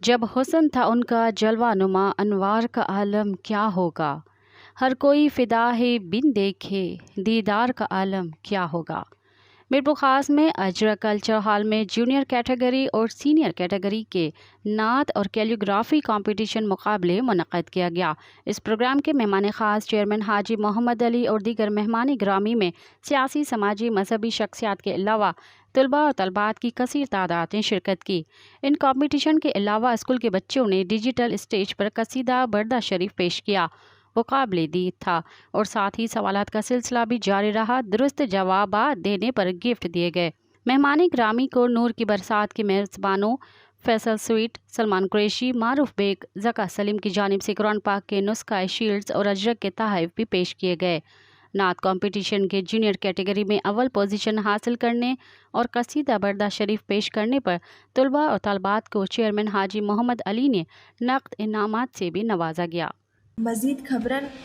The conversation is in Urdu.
جب حسن تھا ان کا جلوہ نما، انوار کا عالم کیا ہوگا، ہر کوئی فدا ہے بن دیکھے، دیدار کا عالم کیا ہوگا۔ میرپور خاص میں اجرا کلچر ہال میں جونیئر کیٹیگری اور سینئر کیٹیگری کے نعت اور کیلیگرافی کمپٹیشن مقابلے منعقد کیا گیا۔ اس پروگرام کے مہمان خاص چیئرمین حاجی محمد علی اور دیگر مہمان گرامی میں سیاسی، سماجی، مذہبی شخصیات کے علاوہ طلباء اور طالبات کی کثیر تعداد نے شرکت کی۔ ان کمپٹیشن کے علاوہ اسکول کے بچوں نے ڈیجیٹل اسٹیج پر قصیدہ بردہ شریف پیش کیا۔ مقابلے دید تھا اور ساتھ ہی سوالات کا سلسلہ بھی جاری رہا۔ درست جوابات دینے پر گفٹ دیے گئے۔ مہمان گرامی کو نور کی برسات کے میزبانوں فیصل سویٹ، سلمان قریشی، معروف بیگ، زکا سلیم کی جانب سے قرآن پاک کے نسخہ شیلڈز اور اجرک کے تحائف بھی پیش کیے گئے۔ نعت کمپٹیشن کے جونیئر کیٹیگری میں اول پوزیشن حاصل کرنے اور قصیدہ بردہ شریف پیش کرنے پر طلباء اور طالبات کو چیئرمین حاجی محمد علی نے نقد انعامات سے بھی نوازا گیا۔ مزید خبرن